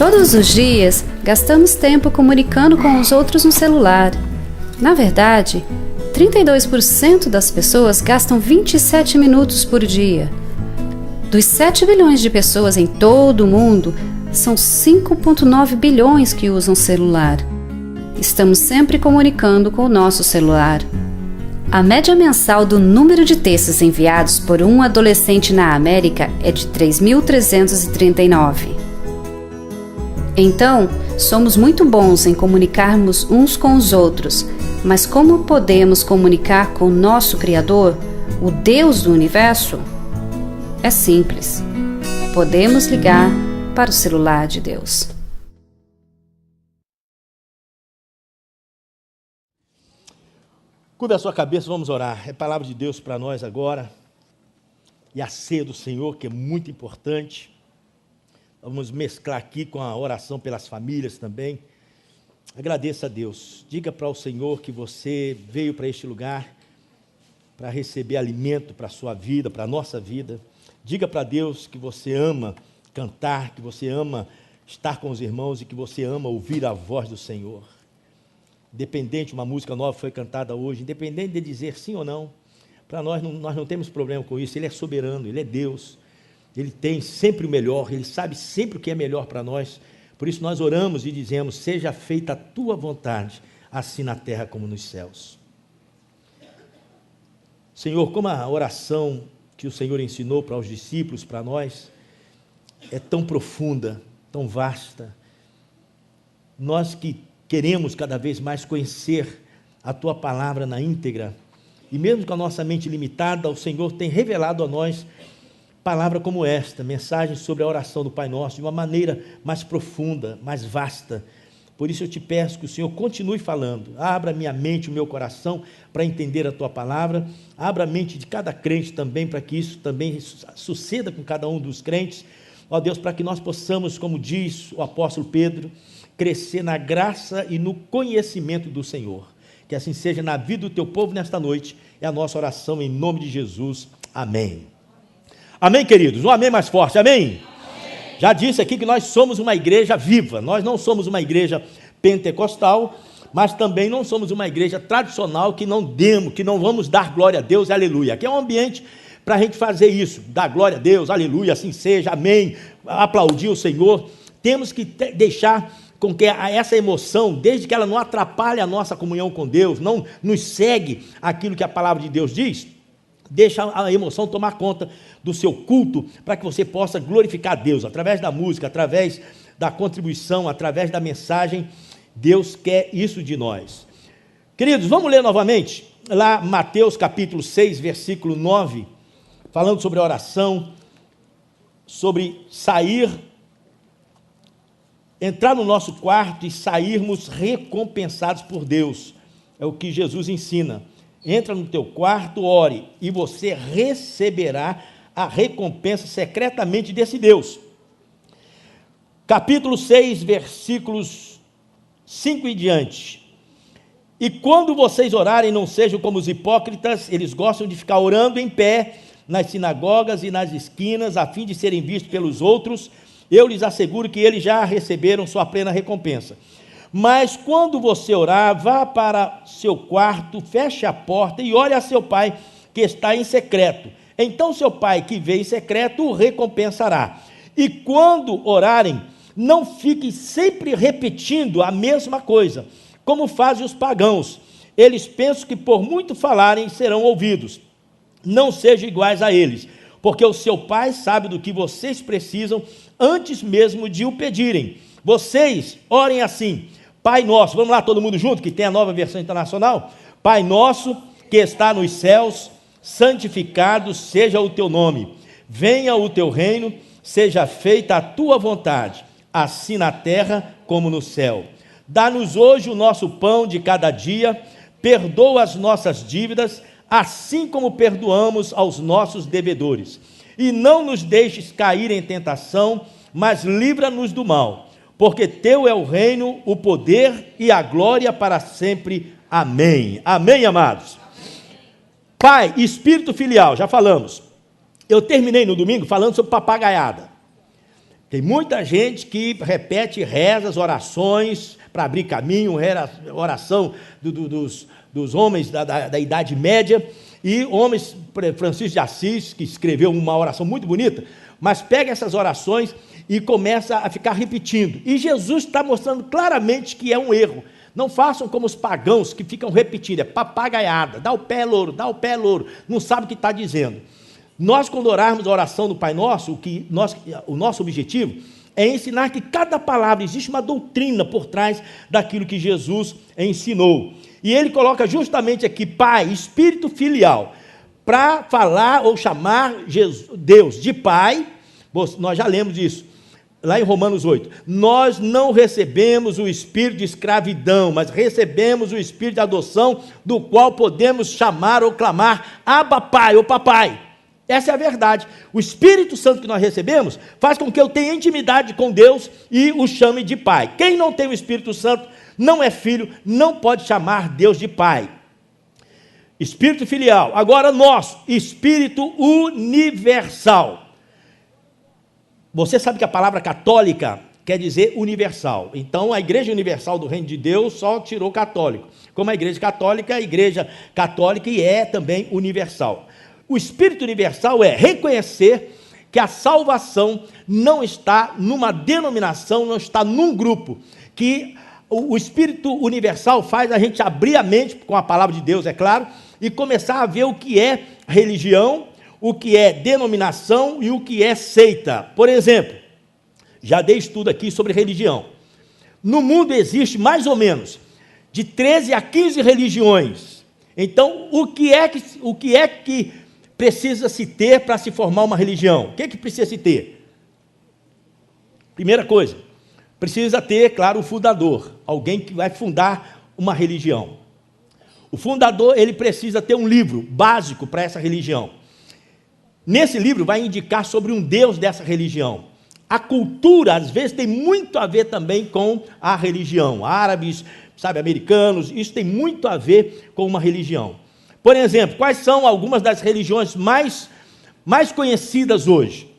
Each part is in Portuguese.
Todos os dias, gastamos tempo comunicando com os outros no celular. Na verdade, 32% das pessoas gastam 27 minutos por dia. Dos 7 bilhões de pessoas em todo o mundo, são 5,9 bilhões que usam celular. Estamos sempre comunicando com o nosso celular. A média mensal do número de textos enviados por um adolescente na América é de 3.339. Então, somos muito bons em comunicarmos uns com os outros, mas como podemos comunicar com o nosso Criador, o Deus do Universo? É simples. Podemos ligar para o celular de Deus. Curva a sua cabeça, vamos orar. É palavra de Deus para nós agora. E a ceia do Senhor, que é muito importante. Vamos mesclar aqui com a oração pelas famílias também. Agradeça a Deus. Diga para o Senhor que você veio para este lugar para receber alimento para a sua vida, para a nossa vida. Diga para Deus que você ama cantar, que você ama estar com os irmãos e que você ama ouvir a voz do Senhor. Independente, uma música nova foi cantada hoje, independente de dizer sim ou não, para nós não temos problema com isso. Ele é soberano, Ele é Deus. Ele tem sempre o melhor, Ele sabe sempre o que é melhor para nós. Por isso nós oramos e dizemos, seja feita a Tua vontade, assim na terra como nos céus. Senhor, como a oração que o Senhor ensinou para os discípulos, para nós, é tão profunda, tão vasta. Nós que queremos cada vez mais conhecer a Tua palavra na íntegra, e mesmo com a nossa mente limitada, o Senhor tem revelado a nós palavra como esta, mensagem sobre a oração do Pai Nosso, de uma maneira mais profunda, mais vasta. Por isso eu te peço que o Senhor continue falando, abra minha mente, o meu coração, para entender a Tua palavra, abra a mente de cada crente também, para que isso também suceda com cada um dos crentes, ó Deus, para que nós possamos, como diz o apóstolo Pedro, crescer na graça e no conhecimento do Senhor. Que assim seja na vida do Teu povo nesta noite, é a nossa oração em nome de Jesus. Amém. Amém, queridos? Um amém mais forte, amém? Amém? Já disse aqui que nós somos uma igreja viva, nós não somos uma igreja pentecostal, mas também não somos uma igreja tradicional que não vamos dar glória a Deus, aleluia. Aqui é um ambiente para a gente fazer isso, dar glória a Deus, aleluia, assim seja, amém, aplaudir o Senhor. Temos que deixar com que essa emoção, desde que ela não atrapalhe a nossa comunhão com Deus, não nos segue aquilo que a palavra de Deus diz, deixa a emoção tomar conta do seu culto, para que você possa glorificar a Deus, através da música, através da contribuição, através da mensagem. Deus quer isso de nós. Queridos, vamos ler novamente, lá Mateus capítulo 6, versículo 9, falando sobre a oração, sobre entrar no nosso quarto e sairmos recompensados por Deus, é o que Jesus ensina. Entra no teu quarto, ore, e você receberá a recompensa secretamente desse Deus. Capítulo 6, versículos 5 e diante. E quando vocês orarem, não sejam como os hipócritas, eles gostam de ficar orando em pé, nas sinagogas e nas esquinas, a fim de serem vistos pelos outros. Eu lhes asseguro que eles já receberam sua plena recompensa. Mas quando você orar, vá para seu quarto, feche a porta e ore a seu pai que está em secreto. Então seu pai que vê em secreto o recompensará. E quando orarem, não fiquem sempre repetindo a mesma coisa, como fazem os pagãos. Eles pensam que por muito falarem serão ouvidos. Não sejam iguais a eles, porque o seu pai sabe do que vocês precisam antes mesmo de o pedirem. Vocês orem assim: Pai nosso, vamos lá todo mundo junto, que tem a Nova Versão Internacional. Pai nosso que está nos céus, santificado seja o teu nome. Venha o teu reino, seja feita a tua vontade, assim na terra como no céu. Dá-nos hoje o nosso pão de cada dia, perdoa as nossas dívidas, assim como perdoamos aos nossos devedores. E não nos deixes cair em tentação, mas livra-nos do mal. Porque teu é o reino, o poder e a glória para sempre. Amém. Amém, amados? Pai, espírito filial, já falamos. Eu terminei no domingo falando sobre papagaiada. Tem muita gente que repete rezas, orações para abrir caminho, oração dos homens da Idade Média, e homens, Francisco de Assis, que escreveu uma oração muito bonita, mas pega essas orações e começa a ficar repetindo. E Jesus está mostrando claramente que é um erro. Não façam como os pagãos que ficam repetindo, é papagaiada, dá o pé, louro, dá o pé, louro, não sabe o que está dizendo. Nós, quando orarmos a oração do Pai Nosso, o nosso objetivo é ensinar que cada palavra, existe uma doutrina por trás daquilo que Jesus ensinou. E ele coloca justamente aqui Pai, Espírito Filial, para falar ou chamar Deus de Pai. Nós já lemos disso, lá em Romanos 8. Nós não recebemos o espírito de escravidão, mas recebemos o espírito de adoção, do qual podemos chamar ou clamar, Abba Pai ou Papai. Essa é a verdade. O Espírito Santo que nós recebemos faz com que eu tenha intimidade com Deus e o chame de Pai. Quem não tem o Espírito Santo, não é filho, não pode chamar Deus de Pai. Espírito filial. Agora nosso, Espírito universal. Você sabe que a palavra católica quer dizer universal. Então, a Igreja Universal do Reino de Deus só tirou católico. Como a Igreja Católica e é também universal. O Espírito universal é reconhecer que a salvação não está numa denominação, não está num grupo, que o Espírito universal faz a gente abrir a mente, com a palavra de Deus, é claro, e começar a ver o que é religião, o que é denominação e o que é seita. Por exemplo, já dei estudo aqui sobre religião. No mundo existe mais ou menos de 13 a 15 religiões. Então, o que é que precisa se ter para se formar uma religião? O que é que precisa se ter? Primeira coisa, precisa ter, claro, um fundador, alguém que vai fundar uma religião. O fundador, ele precisa ter um livro básico para essa religião. Nesse livro vai indicar sobre um Deus dessa religião. A cultura, às vezes, tem muito a ver também com a religião. Árabes, americanos, isso tem muito a ver com uma religião. Por exemplo, quais são algumas das religiões mais conhecidas hoje?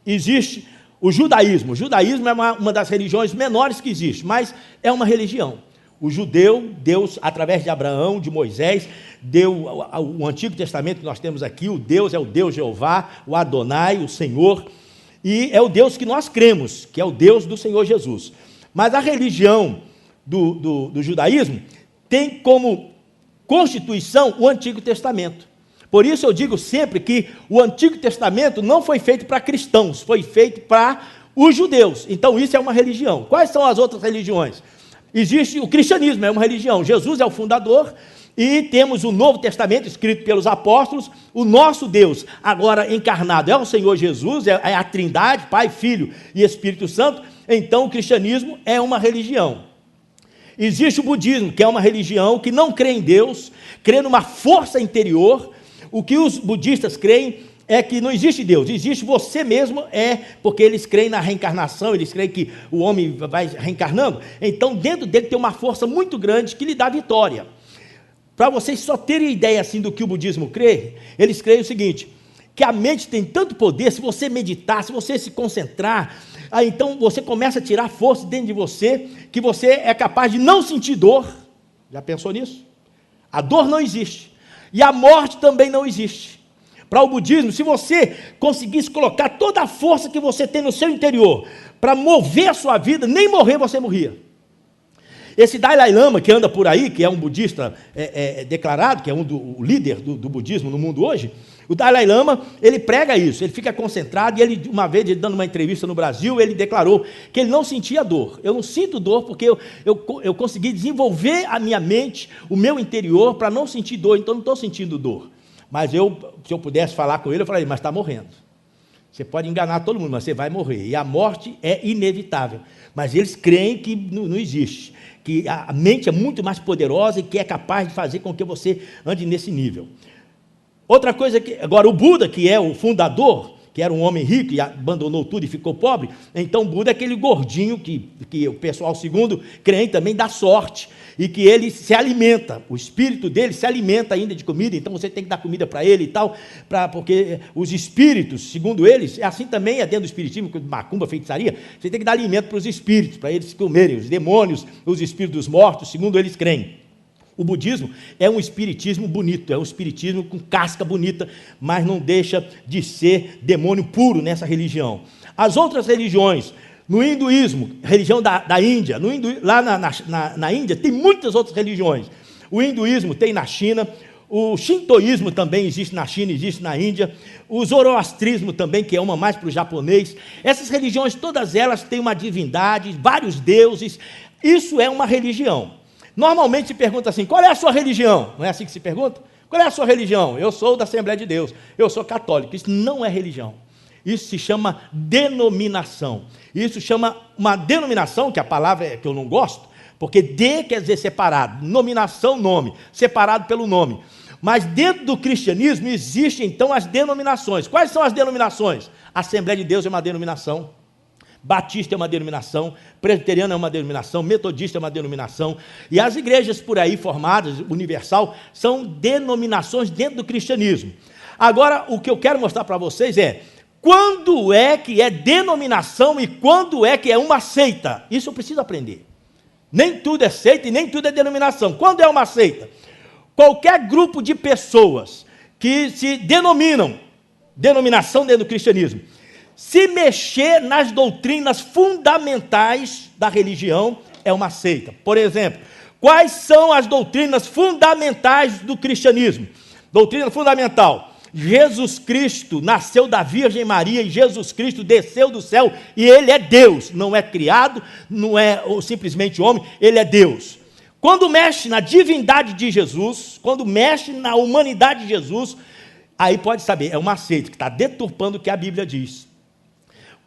Existe o judaísmo. O judaísmo é uma das religiões menores que existe, mas é uma religião. O judeu, Deus, através de Abraão, de Moisés, deu o Antigo Testamento que nós temos aqui, o Deus é o Deus Jeová, o Adonai, o Senhor, e é o Deus que nós cremos, que é o Deus do Senhor Jesus. Mas a religião do judaísmo tem como constituição o Antigo Testamento. Por isso eu digo sempre que o Antigo Testamento não foi feito para cristãos, foi feito para os judeus. Então isso é uma religião. Quais são as outras religiões? Existe o cristianismo, é uma religião. Jesus é o fundador e temos o Novo Testamento escrito pelos apóstolos. O nosso Deus, agora encarnado, é o Senhor Jesus, é a Trindade, Pai, Filho e Espírito Santo. Então o cristianismo é uma religião. Existe o budismo, que é uma religião que não crê em Deus, crê numa força interior. O que os budistas creem é que não existe Deus, existe você mesmo, porque eles creem na reencarnação, eles creem que o homem vai reencarnando. Então, dentro dele tem uma força muito grande que lhe dá vitória. Para vocês só terem ideia assim do que o budismo crê, eles creem o seguinte, que a mente tem tanto poder, se você meditar, se você se concentrar, então você começa a tirar força dentro de você, que você é capaz de não sentir dor. Já pensou nisso? A dor não existe. E a morte também não existe. Para o budismo, se você conseguisse colocar toda a força que você tem no seu interior para mover a sua vida, nem morrer você morria. Esse Dalai Lama que anda por aí, que é um budista declarado, que é o líder do budismo no mundo hoje, o Dalai Lama, ele prega isso, ele fica concentrado, e ele, uma vez, ele dando uma entrevista no Brasil, ele declarou que ele não sentia dor. Eu não sinto dor porque eu consegui desenvolver a minha mente, o meu interior, para não sentir dor, então não estou sentindo dor. Mas se eu pudesse falar com ele, eu falaria, mas está morrendo. Você pode enganar todo mundo, mas você vai morrer. E a morte é inevitável. Mas eles creem que não existe, que a mente é muito mais poderosa e que é capaz de fazer com que você ande nesse nível. Outra coisa, agora o Buda, que é o fundador, que era um homem rico e abandonou tudo e ficou pobre. Então Buda é aquele gordinho que o pessoal segundo creem também dá sorte, e que ele se alimenta, o espírito dele se alimenta ainda de comida, então você tem que dar comida para ele e tal, porque os espíritos, segundo eles, é assim também, é dentro do espiritismo, macumba, feitiçaria, você tem que dar alimento para os espíritos, para eles comerem, os demônios, os espíritos dos mortos, segundo eles creem. O budismo é um espiritismo bonito, é um espiritismo com casca bonita, mas não deixa de ser demônio puro nessa religião. As outras religiões, no hinduísmo, religião da Índia, lá na Índia tem muitas outras religiões. O hinduísmo tem na China, o shintoísmo também existe na China, existe na Índia, o zoroastrismo também, que é uma mais para o japonês. Essas religiões, todas elas têm uma divindade, vários deuses, isso é uma religião. Normalmente se pergunta assim, qual é a sua religião? Não é assim que se pergunta? Qual é a sua religião? Eu sou da Assembleia de Deus, eu sou católico. Isso não é religião. Isso se chama denominação. Isso chama uma denominação, que a palavra é que eu não gosto, porque de quer dizer separado, nominação, nome, separado pelo nome. Mas dentro do cristianismo existem então as denominações. Quais são as denominações? A Assembleia de Deus é uma denominação, Batista é uma denominação, Presbiteriana é uma denominação, Metodista é uma denominação, e as igrejas por aí formadas, Universal, são denominações dentro do cristianismo. Agora, o que eu quero mostrar para vocês é quando é que é denominação e quando é que é uma seita. Isso eu preciso aprender. Nem tudo é seita e nem tudo é denominação. Quando é uma seita? Qualquer grupo de pessoas que se denominam, denominação dentro do cristianismo, se mexer nas doutrinas fundamentais da religião, é uma seita. Por exemplo, quais são as doutrinas fundamentais do cristianismo? Doutrina fundamental: Jesus Cristo nasceu da Virgem Maria e Jesus Cristo desceu do céu e Ele é Deus, não é criado, não é simplesmente homem, Ele é Deus. Quando mexe na divindade de Jesus, quando mexe na humanidade de Jesus, aí pode saber, é uma seita que está deturpando o que a Bíblia diz.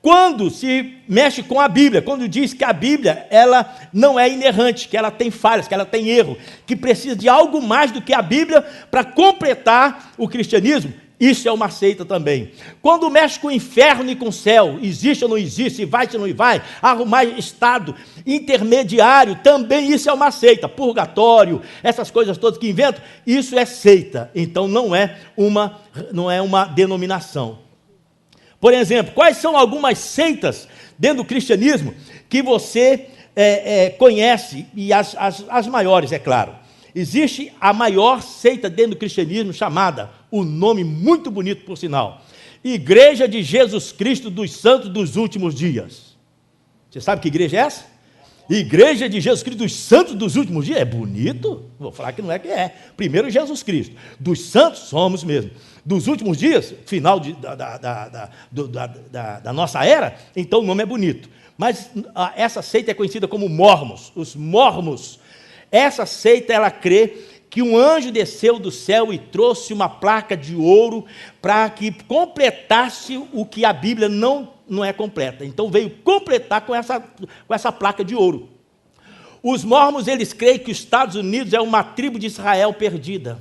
Quando se mexe com a Bíblia, quando diz que a Bíblia ela não é inerrante, que ela tem falhas, que ela tem erro, que precisa de algo mais do que a Bíblia para completar o cristianismo, isso é uma seita também. Quando mexe com o inferno e com o céu, existe ou não existe, se vai ou não vai, arrumar estado intermediário, também isso é uma seita. Purgatório, essas coisas todas que inventam, isso é seita. Então não é uma denominação. Por exemplo, quais são algumas seitas dentro do cristianismo que você conhece, e as maiores, é claro. Existe a maior seita dentro do cristianismo chamada, o nome muito bonito por sinal, Igreja de Jesus Cristo dos Santos dos Últimos Dias. Você sabe que igreja é essa? Igreja de Jesus Cristo dos Santos dos Últimos Dias. É bonito? Vou falar que não é que é. Primeiro Jesus Cristo. Dos santos somos mesmo. Dos últimos dias, final da nossa era, então o nome é bonito. Mas essa seita é conhecida como Mormons. Os Mormons. Essa seita, ela crê que um anjo desceu do céu e trouxe uma placa de ouro para que completasse o que a Bíblia não é completa. Então veio completar com essa placa de ouro. Os Mormons, eles creem que os Estados Unidos é uma tribo de Israel perdida.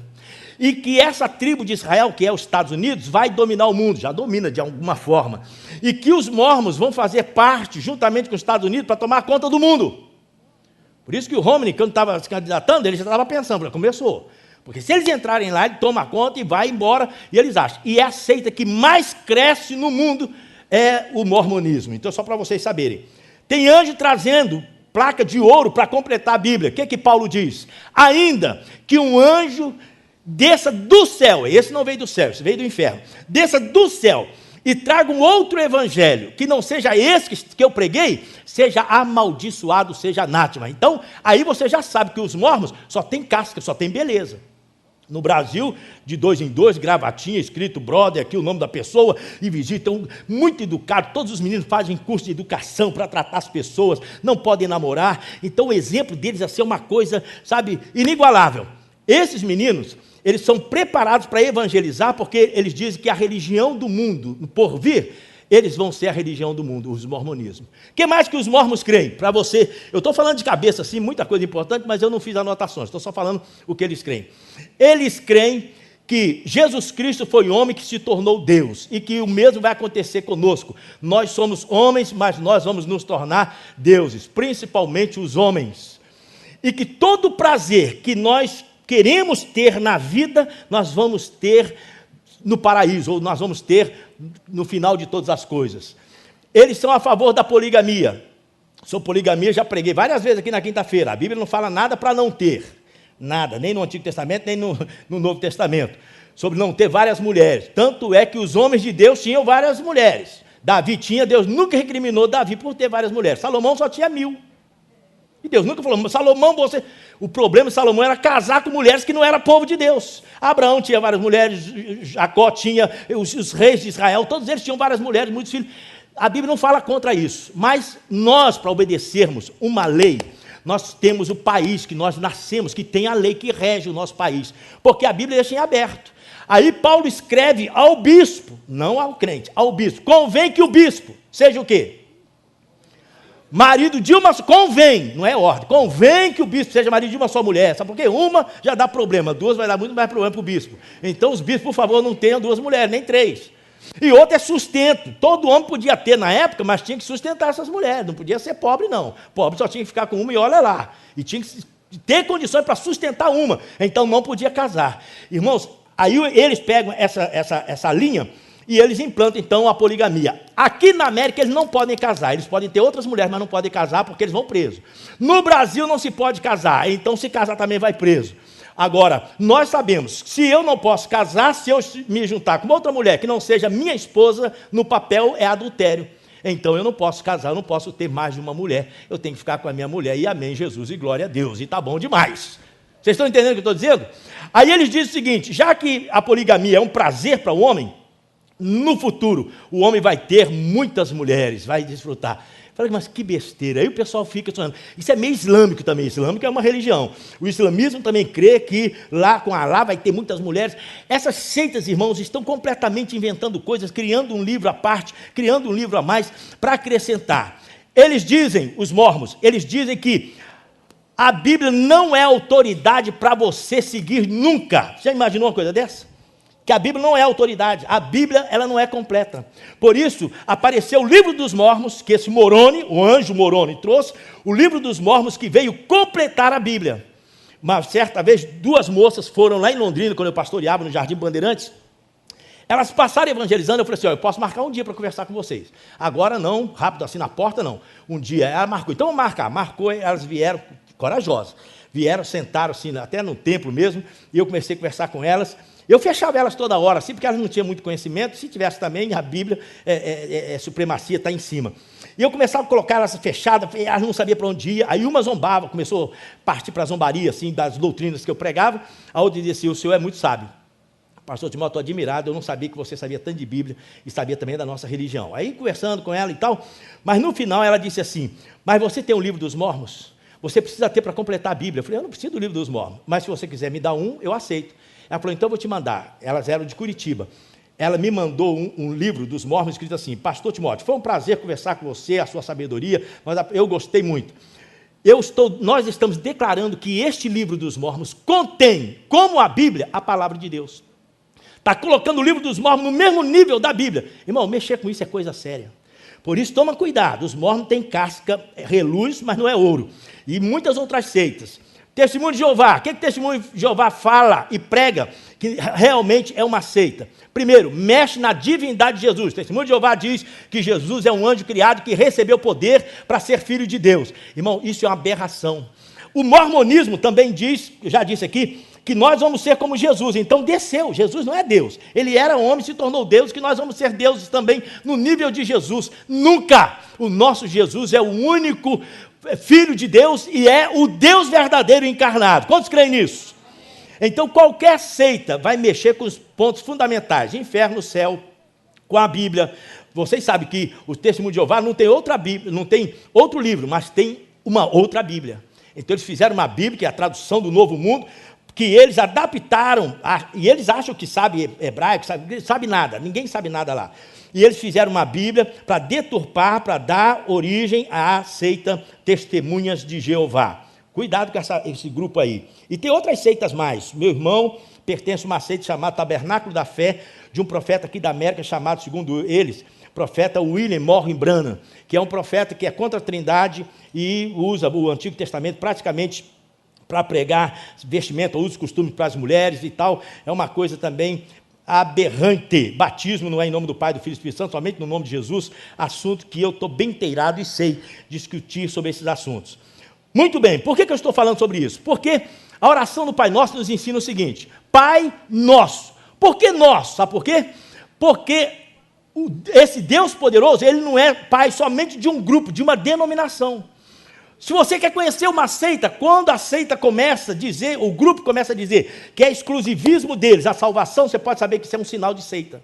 E que essa tribo de Israel, que é os Estados Unidos, vai dominar o mundo, já domina de alguma forma. E que os Mormons vão fazer parte, juntamente com os Estados Unidos, para tomar conta do mundo. Por isso que o Romney, quando estava se candidatando, ele já estava pensando, começou. Porque se eles entrarem lá, ele toma conta e vai embora, e eles acham. E é a seita que mais cresce no mundo é o mormonismo. Então, só para vocês saberem. Tem anjo trazendo placa de ouro para completar a Bíblia. O que Paulo diz? Ainda que um anjo desça do céu, esse não veio do céu, esse veio do inferno, desça do céu e traga um outro evangelho, que não seja esse que eu preguei, seja amaldiçoado, seja anátema. Então, aí você já sabe que os mormons só tem casca, só tem beleza. No Brasil, de 2 em 2, gravatinha, escrito brother, aqui o nome da pessoa, e visitam, muito educado, todos os meninos fazem curso de educação para tratar as pessoas, não podem namorar. Então, o exemplo deles é ser uma coisa, sabe, inigualável. Esses meninos, eles são preparados para evangelizar, porque eles dizem que a religião do mundo, por vir, eles vão ser a religião do mundo, os mormonismos. O que mais que os mormons creem? Para você, eu estou falando de cabeça assim, muita coisa importante, mas eu não fiz anotações, estou só falando o que eles creem. Eles creem que Jesus Cristo foi homem que se tornou Deus, e que o mesmo vai acontecer conosco. Nós somos homens, mas nós vamos nos tornar deuses, principalmente os homens. E que todo prazer que nós queremos ter na vida, nós vamos ter no paraíso, ou nós vamos ter no final de todas as coisas. Eles são a favor da poligamia. Sobre poligamia, já preguei várias vezes aqui na quinta-feira. A Bíblia não fala nada para não ter. Nada, nem no Antigo Testamento, nem no Novo Testamento. Sobre não ter várias mulheres. Tanto é que os homens de Deus tinham várias mulheres. Davi tinha, Deus nunca recriminou Davi por ter várias mulheres. Salomão só tinha 1000. E Deus nunca falou, Salomão, você... O problema de Salomão era casar com mulheres que não eram povo de Deus. Abraão tinha várias mulheres, Jacó tinha, os reis de Israel, todos eles tinham várias mulheres, muitos filhos. A Bíblia não fala contra isso. Mas nós, para obedecermos uma lei, nós temos o país que nós nascemos, que tem a lei que rege o nosso país. Porque a Bíblia deixa em aberto. Aí Paulo escreve ao bispo, não ao crente, ao bispo. Convém que o bispo seja o quê? Marido de uma só, convém, não é ordem, convém que o bispo seja marido de uma só mulher, sabe por quê? Uma já dá problema, 2 vai dar muito mais problema para o bispo. Então os bispos, por favor, não tenham 2 mulheres, nem 3. E outra é sustento, todo homem podia ter na época, mas tinha que sustentar essas mulheres, não podia ser pobre não, pobre só tinha que ficar com uma e olha lá, e tinha que ter condições para sustentar uma, então não podia casar. Irmãos, aí eles pegam essa linha, e eles implantam, então, a poligamia. Aqui na América, eles não podem casar. Eles podem ter outras mulheres, mas não podem casar porque eles vão presos. No Brasil, não se pode casar. Então, se casar, também vai preso. Agora, nós sabemos, se eu não posso casar, se eu me juntar com outra mulher que não seja minha esposa, no papel é adultério. Então, eu não posso casar, eu não posso ter mais de uma mulher. Eu tenho que ficar com a minha mulher. E amém, Jesus, e glória a Deus. E tá bom demais. Vocês estão entendendo o que eu estou dizendo? Aí eles dizem o seguinte, já que a poligamia é um prazer para o homem, no futuro, o homem vai ter muitas mulheres, vai desfrutar. Falei, mas que besteira. Aí o pessoal fica falando, isso é meio islâmico também, islâmico é uma religião. O islamismo também crê que lá com Alá vai ter muitas mulheres. Essas seitas, irmãos, estão completamente inventando coisas, criando um livro à parte, criando um livro a mais, para acrescentar. Eles dizem, os mormons, eles dizem que a Bíblia não é autoridade para você seguir nunca. Já imaginou uma coisa dessa? Que a Bíblia não é autoridade, a Bíblia ela não é completa. Por isso, apareceu o livro dos Mormons, que esse Moroni, o anjo Moroni trouxe, o livro dos Mormons que veio completar a Bíblia. Uma certa vez, 2 moças foram lá em Londrina, quando eu pastoreava no Jardim Bandeirantes, elas passaram evangelizando, eu falei assim, eu posso marcar um dia para conversar com vocês. Agora não, rápido assim na porta não. Um dia ela marcou, então vamos marcar. Marcou, elas vieram corajosas. Vieram, sentaram assim, até no templo mesmo, e eu comecei a conversar com elas. Eu fechava elas toda hora, assim, porque elas não tinham muito conhecimento. Se tivesse também, a Bíblia, supremacia está em cima. E eu começava a colocar elas fechadas, elas não sabiam para onde ia. Aí uma zombava, começou a partir para a zombaria, assim, das doutrinas que eu pregava. A outra dizia assim, o senhor é muito sábio. Pastor Timóteo, estou admirado, eu não sabia que você sabia tanto de Bíblia e sabia também da nossa religião. Aí, conversando com ela e tal, mas no final ela disse assim, mas você tem um livro dos Mormons? Você precisa ter para completar a Bíblia. Eu falei, eu não preciso do livro dos Mormons, mas se você quiser me dar um, eu aceito. Ela falou, então eu vou te mandar. Elas eram de Curitiba. Ela me mandou um livro dos Mormons escrito assim, Pastor Timóteo, foi um prazer conversar com você, a sua sabedoria, mas eu gostei muito. Nós estamos declarando que este livro dos Mormons contém, como a Bíblia, a palavra de Deus. Está colocando o livro dos Mormons no mesmo nível da Bíblia. Irmão, mexer com isso é coisa séria. Por isso, toma cuidado. Os Mormons têm casca, reluz, mas não é ouro. E muitas outras seitas. Testemunho de Jeová. O que o Testemunho de Jeová fala e prega que realmente é uma seita? Primeiro, mexe na divindade de Jesus. O Testemunho de Jeová diz que Jesus é um anjo criado que recebeu poder para ser filho de Deus. Irmão, isso é uma aberração. O mormonismo também diz, eu já disse aqui, que nós vamos ser como Jesus. Então desceu, Jesus não é Deus. Ele era homem, se tornou Deus, que nós vamos ser deuses também no nível de Jesus. Nunca! O nosso Jesus é o único Filho de Deus e é o Deus verdadeiro encarnado. Quantos creem nisso? Então qualquer seita vai mexer com os pontos fundamentais, inferno, céu, com a Bíblia. Vocês sabem que o Testemunho de Jeová não tem outra Bíblia, não tem outro livro, mas tem uma outra Bíblia. Então eles fizeram uma Bíblia, que é a tradução do Novo Mundo, que eles adaptaram, e eles acham que sabe hebraico, sabe nada, ninguém sabe nada lá. E eles fizeram uma Bíblia para deturpar, para dar origem à seita Testemunhas de Jeová. Cuidado com esse grupo aí. E tem outras seitas mais. Meu irmão pertence a uma seita chamada Tabernáculo da Fé, de um profeta aqui da América chamado, segundo eles, profeta William Morgan Branham, que é um profeta que é contra a Trindade e usa o Antigo Testamento praticamente para pregar vestimenta, uso e costumes para as mulheres e tal. É uma coisa também aberrante. Batismo não é em nome do Pai, do Filho e do Espírito Santo, somente no nome de Jesus, assunto que eu estou bem inteirado e sei discutir sobre esses assuntos. Muito bem, por que eu estou falando sobre isso? Porque a oração do Pai Nosso nos ensina o seguinte: Pai Nosso. Por que nosso? Sabe por quê? Porque esse Deus poderoso, ele não é Pai somente de um grupo, de uma denominação. Se você quer conhecer uma seita, quando a seita começa a dizer, o grupo começa a dizer que é exclusivismo deles, a salvação, você pode saber que isso é um sinal de seita.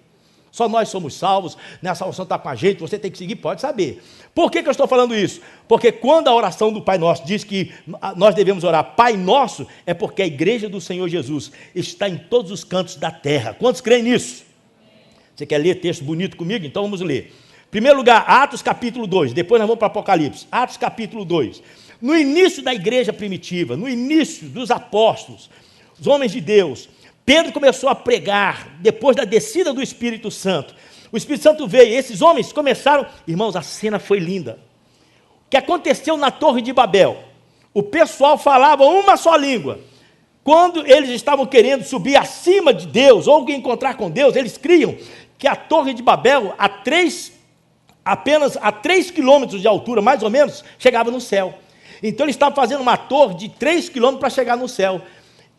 Só nós somos salvos, a salvação está com a gente, você tem que seguir, pode saber. Por que eu estou falando isso? Porque quando a oração do Pai Nosso diz que nós devemos orar Pai Nosso, é porque a igreja do Senhor Jesus está em todos os cantos da terra. Quantos creem nisso? Você quer ler texto bonito comigo? Então vamos ler. Em primeiro lugar, Atos capítulo 2, depois nós vamos para Apocalipse. Atos capítulo 2. No início da igreja primitiva, no início dos apóstolos, os homens de Deus, Pedro começou a pregar, depois da descida do Espírito Santo. O Espírito Santo veio, e esses homens começaram... Irmãos, a cena foi linda. O que aconteceu na Torre de Babel? O pessoal falava uma só língua. Quando eles estavam querendo subir acima de Deus, ou encontrar com Deus, eles criam que a Torre de Babel, apenas a 3 quilômetros de altura, mais ou menos, chegava no céu. Então eles estavam fazendo uma torre de 3 quilômetros para chegar no céu.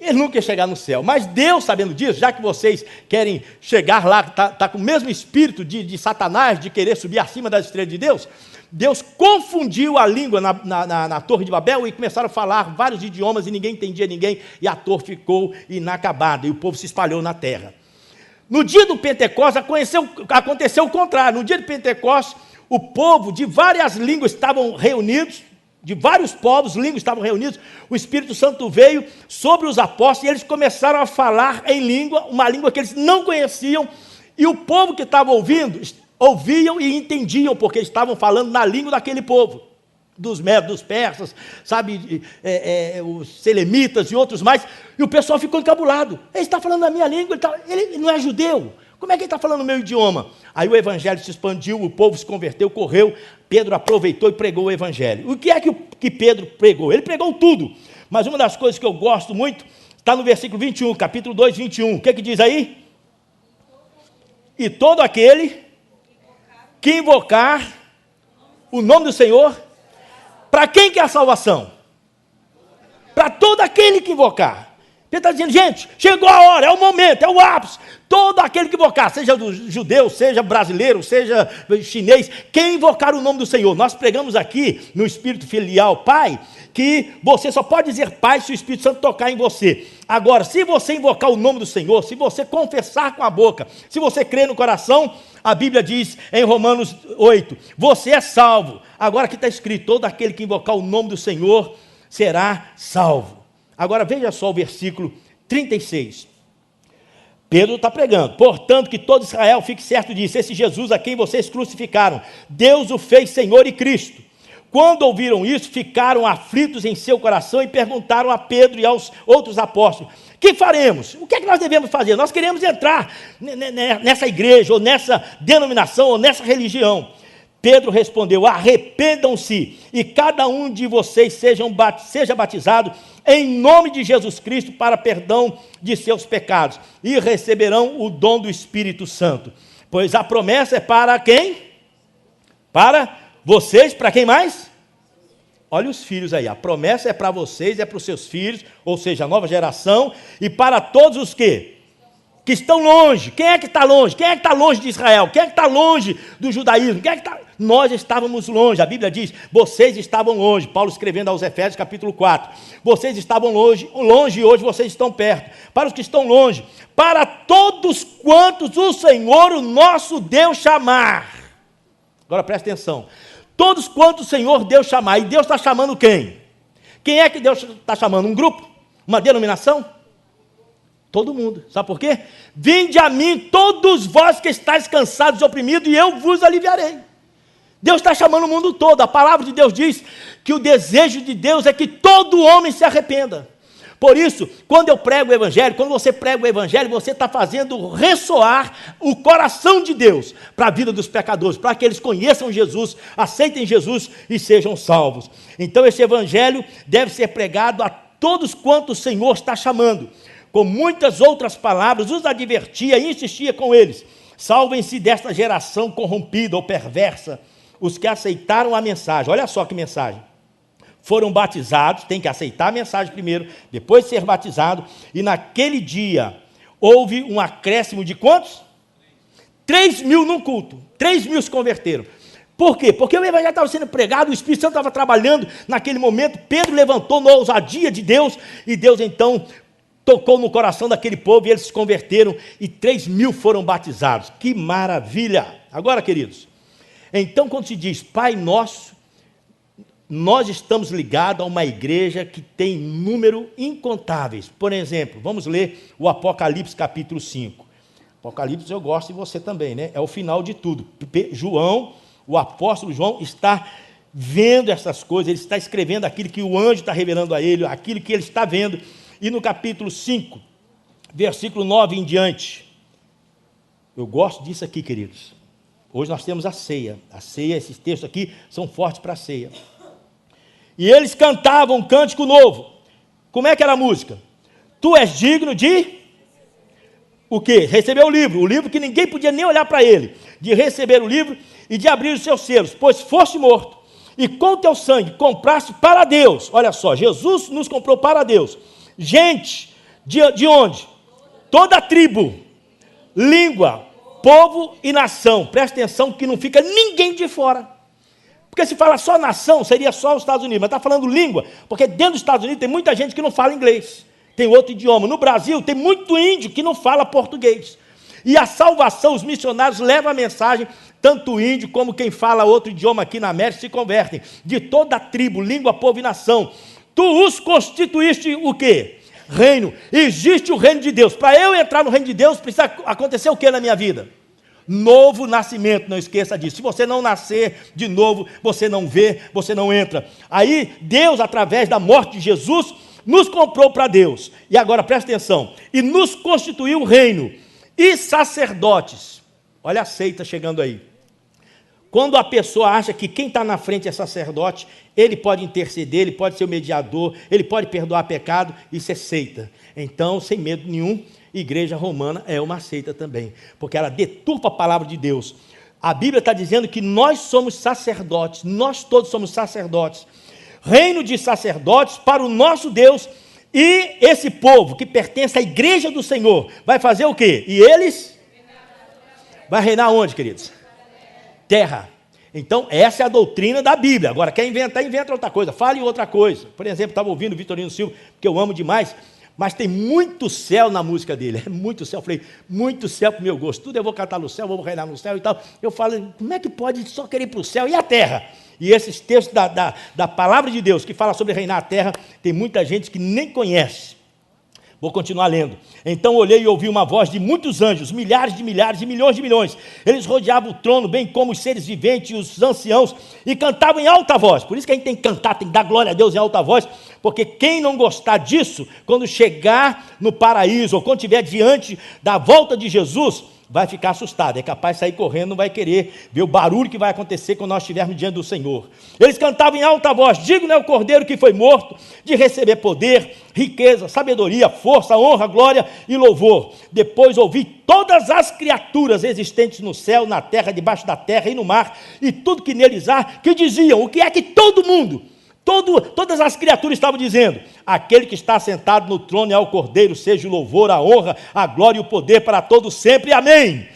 Ele nunca ia chegar no céu, mas Deus, sabendo disso, já que vocês querem chegar lá, está com o mesmo espírito de Satanás, de querer subir acima das estrelas de Deus, Deus confundiu a língua na Torre de Babel e começaram a falar vários idiomas e ninguém entendia ninguém, e a torre ficou inacabada, e o povo se espalhou na terra. No dia do Pentecostes aconteceu o contrário. No dia do Pentecostes, o povo de várias línguas estavam reunidos, de vários povos, línguas estavam reunidos, o Espírito Santo veio sobre os apóstolos e eles começaram a falar em língua, uma língua que eles não conheciam, e o povo que estava ouvindo, ouviam e entendiam, porque eles estavam falando na língua daquele povo, dos medos, dos persas, sabe, os selemitas e outros mais, e o pessoal ficou encabulado. Ele está falando na minha língua, ele não é judeu, como é que ele está falando no meu idioma? Aí o evangelho se expandiu, o povo se converteu, correu, Pedro aproveitou e pregou o evangelho. O que é que Pedro pregou? Ele pregou tudo, mas uma das coisas que eu gosto muito, está no versículo 21, capítulo 2, 21, o que diz aí? E todo aquele que invocar o nome do Senhor, para quem que é a salvação? Para todo aquele que invocar. Ele está dizendo, gente, chegou a hora, é o momento, é o ápice. Todo aquele que invocar, seja judeu, seja brasileiro, seja chinês, quem invocar o nome do Senhor. Nós pregamos aqui no Espírito Filial Pai, que você só pode dizer Pai se o Espírito Santo tocar em você. Agora, se você invocar o nome do Senhor, se você confessar com a boca, se você crer no coração, a Bíblia diz em Romanos 8, você é salvo. Agora aqui está escrito, todo aquele que invocar o nome do Senhor será salvo. Agora veja só o versículo 36. Pedro está pregando, portanto que todo Israel fique certo disso, esse Jesus a quem vocês crucificaram, Deus o fez Senhor e Cristo. Quando ouviram isso, ficaram aflitos em seu coração e perguntaram a Pedro e aos outros apóstolos, que faremos? O que é que nós devemos fazer? Nós queremos entrar nessa igreja, ou nessa denominação, ou nessa religião. Pedro respondeu, arrependam-se e cada um de vocês seja batizado em nome de Jesus Cristo para perdão de seus pecados e receberão o dom do Espírito Santo. Pois a promessa é para quem? Para vocês, para quem mais? Olha os filhos aí, a promessa é para vocês, é para os seus filhos, ou seja, a nova geração, e para todos os que estão longe. Quem é que está longe? Quem é que está longe de Israel? Quem é que está longe do judaísmo? Quem é que está... Nós estávamos longe, a Bíblia diz, vocês estavam longe, Paulo escrevendo aos Efésios capítulo 4, vocês estavam longe e hoje vocês estão perto. Para os que estão longe, para todos quantos o Senhor, o nosso Deus chamar. Agora presta atenção, todos quantos o Senhor Deus chamar, e Deus está chamando quem? Quem é que Deus está chamando? Um grupo? Uma denominação? Todo mundo, sabe por quê? Vinde a mim todos vós que estáis cansados e oprimidos, e eu vos aliviarei. Deus está chamando o mundo todo. A palavra de Deus diz que o desejo de Deus é que todo homem se arrependa. Por isso, quando eu prego o Evangelho, quando você prega o Evangelho, você está fazendo ressoar o coração de Deus para a vida dos pecadores, para que eles conheçam Jesus, aceitem Jesus e sejam salvos. Então esse Evangelho deve ser pregado a todos quantos o Senhor está chamando. Com muitas outras palavras, os advertia e insistia com eles: salvem-se desta geração corrompida ou perversa, os que aceitaram a mensagem. Olha só que mensagem. Foram batizados, tem que aceitar a mensagem primeiro, depois ser batizado, e naquele dia houve um acréscimo de quantos? 3.000 num culto, 3.000 se converteram. Por quê? Porque o Evangelho estava sendo pregado, o Espírito Santo estava trabalhando naquele momento, Pedro levantou na ousadia de Deus, e Deus então tocou no coração daquele povo, e eles se converteram, e 3.000 foram batizados. Que maravilha! Agora, queridos, então quando se diz Pai Nosso, nós estamos ligados a uma igreja que tem número incontáveis. Por exemplo, vamos ler o Apocalipse capítulo 5. Apocalipse eu gosto e você também, né? É o final de tudo. João, o apóstolo João, está vendo essas coisas, ele está escrevendo aquilo que o anjo está revelando a ele, aquilo que ele está vendo. E no capítulo 5, versículo 9 em diante, eu gosto disso aqui, queridos. Hoje nós temos a ceia. A ceia, esses textos aqui são fortes para a ceia. E eles cantavam um cântico novo. Como é que era a música? Tu és digno de... o quê? Receber o livro que ninguém podia nem olhar para ele. De receber o livro e de abrir os seus selos, pois foste morto. E com teu sangue compraste para Deus. Olha só, Jesus nos comprou para Deus. Gente, de onde? Toda tribo, língua, povo e nação. Presta atenção que não fica ninguém de fora. Porque se fala só nação, seria só os Estados Unidos. Mas está falando língua, porque dentro dos Estados Unidos tem muita gente que não fala inglês. Tem outro idioma. No Brasil tem muito índio que não fala português. E a salvação, os missionários levam a mensagem, tanto o índio como quem fala outro idioma aqui na América se convertem. De toda a tribo, língua, povo e nação. Tu os constituíste o quê? Reino. Existe o reino de Deus. Para eu entrar no reino de Deus, precisa acontecer o que na minha vida? Novo nascimento, não esqueça disso. Se você não nascer de novo, você não vê, você não entra. Aí, Deus, através da morte de Jesus, nos comprou para Deus. E agora, presta atenção. E nos constituiu reino e sacerdotes. Olha a seita chegando aí. Quando a pessoa acha que quem está na frente é sacerdote, ele pode interceder, ele pode ser o mediador, ele pode perdoar pecado, isso é seita. Então, sem medo nenhum, Igreja Romana é uma seita também, porque ela deturpa a palavra de Deus. A Bíblia está dizendo que nós somos sacerdotes, nós todos somos sacerdotes, reino de sacerdotes para o nosso Deus, e esse povo que pertence à igreja do Senhor, vai fazer o quê? E eles? Vai reinar onde, queridos? Terra. Então, essa é a doutrina da Bíblia. Agora, quer inventar, inventa outra coisa, fale outra coisa. Por exemplo, estava ouvindo o Vitorino Silva, que eu amo demais, mas tem muito céu na música dele, é muito céu. Eu falei, muito céu para o meu gosto, tudo eu vou cantar no céu, vou reinar no céu e tal. Eu falo, como é que pode só querer ir para o céu e a terra? E esses textos da palavra de Deus, que fala sobre reinar a terra, tem muita gente que nem conhece. Vou continuar lendo. Então olhei e ouvi uma voz de muitos anjos, milhares de milhões de milhões. Eles rodeavam o trono, bem como os seres viventes e os anciãos, e cantavam em alta voz. Por isso que a gente tem que cantar, tem que dar glória a Deus em alta voz, porque quem não gostar disso, quando chegar no paraíso, ou quando estiver diante da volta de Jesus, vai ficar assustado, é capaz de sair correndo, não vai querer ver o barulho que vai acontecer quando nós estivermos diante do Senhor. Eles cantavam em alta voz, digno é o Cordeiro que foi morto, de receber poder, riqueza, sabedoria, força, honra, glória e louvor. Depois ouvi todas as criaturas existentes no céu, na terra, debaixo da terra e no mar, e tudo que neles há, que diziam, o que é que todo mundo... Todas as criaturas estavam dizendo, aquele que está sentado no trono é ao Cordeiro, seja o louvor, a honra, a glória e o poder para todos sempre, amém.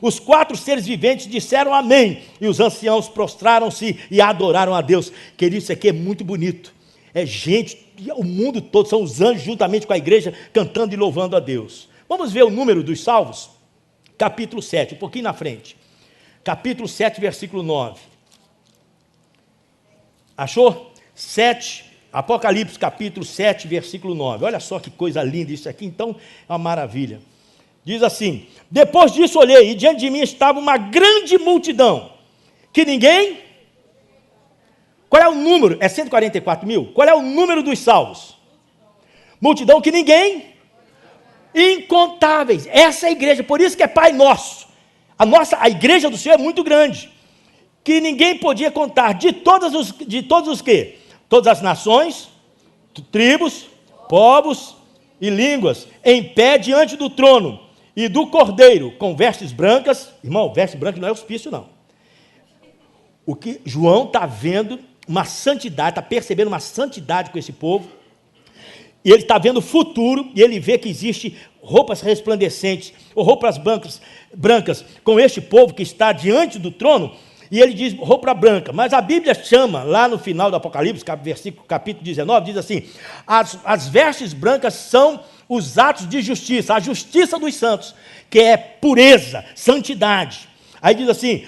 Os 4 seres viventes disseram amém, e os anciãos prostraram-se e adoraram a Deus. Querido, isso aqui é muito bonito, é gente, o mundo todo, são os anjos juntamente com a igreja, cantando e louvando a Deus. Vamos ver o número dos salvos? Capítulo 7, um pouquinho na frente, capítulo 7, versículo 9, achou? 7, Apocalipse capítulo 7, versículo 9. Olha só que coisa linda isso aqui, então é uma maravilha. Diz assim, depois disso olhei, e diante de mim estava uma grande multidão, que ninguém... Qual é o número? É 144 mil? Qual é o número dos salvos? Multidão que ninguém, incontáveis. Essa é a igreja, por isso que é Pai Nosso. A igreja do Senhor é muito grande, que ninguém podia contar, de todos os quê? Todas as nações, tribos, povos e línguas, em pé diante do trono e do Cordeiro, com vestes brancas. Irmão, veste branca não é hospício, não. O que João está vendo, uma santidade, está percebendo uma santidade com esse povo, e ele está vendo o futuro, e ele vê que existe roupas resplandecentes, ou roupas brancas, com este povo que está diante do trono, e ele diz roupa branca, mas a Bíblia chama, lá no final do Apocalipse, capítulo 19, diz assim, as vestes brancas são os atos de justiça, a justiça dos santos, que é pureza, santidade. Aí diz assim,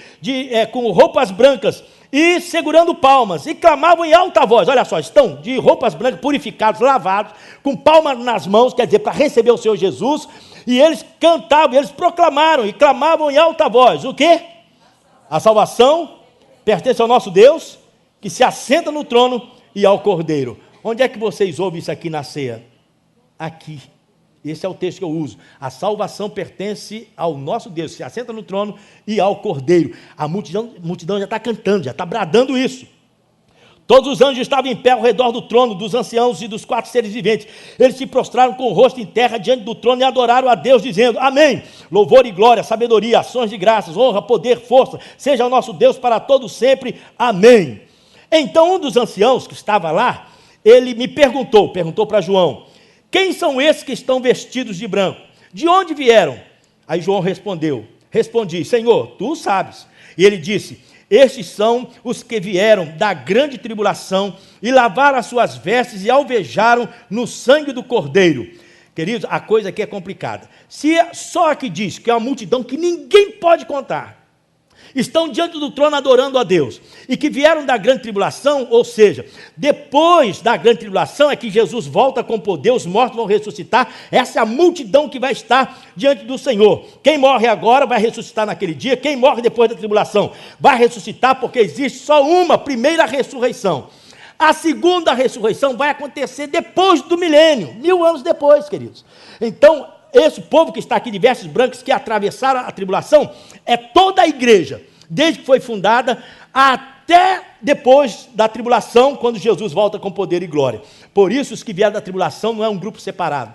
com roupas brancas, e segurando palmas, e clamavam em alta voz. Olha só, estão de roupas brancas, purificados, lavados, com palmas nas mãos, quer dizer, para receber o Senhor Jesus, e eles cantavam, eles proclamaram e clamavam em alta voz. O quê? A salvação pertence ao nosso Deus, que se assenta no trono, e ao Cordeiro. Onde é que vocês ouvem isso aqui na ceia? Aqui. Esse é o texto que eu uso. A salvação pertence ao nosso Deus, que se assenta no trono, e ao Cordeiro. A multidão já está cantando, já está bradando isso. Todos os anjos estavam em pé ao redor do trono, dos anciãos e dos 4 seres viventes. Eles se prostraram com o rosto em terra diante do trono e adoraram a Deus, dizendo, amém, louvor e glória, sabedoria, ações de graças, honra, poder, força, seja o nosso Deus para todo sempre, amém. Então um dos anciãos que estava lá, ele me perguntou para João, quem são esses que estão vestidos de branco? De onde vieram? Aí João respondi, Senhor, tu sabes. E ele disse, estes são os que vieram da grande tribulação e lavaram as suas vestes e alvejaram no sangue do Cordeiro. Queridos, a coisa aqui é complicada. Se só aqui diz que é uma multidão que ninguém pode contar, estão diante do trono adorando a Deus, e que vieram da grande tribulação, ou seja, depois da grande tribulação é que Jesus volta com poder, os mortos vão ressuscitar, essa é a multidão que vai estar diante do Senhor. Quem morre agora vai ressuscitar naquele dia, quem morre depois da tribulação vai ressuscitar, porque existe só uma primeira ressurreição. A segunda ressurreição vai acontecer depois do milênio, 1000 anos depois, queridos. Então, esse povo que está aqui de vestes brancas, que atravessaram a tribulação, é toda a igreja, desde que foi fundada até depois da tribulação, quando Jesus volta com poder e glória. Por isso, os que vieram da tribulação não é um grupo separado.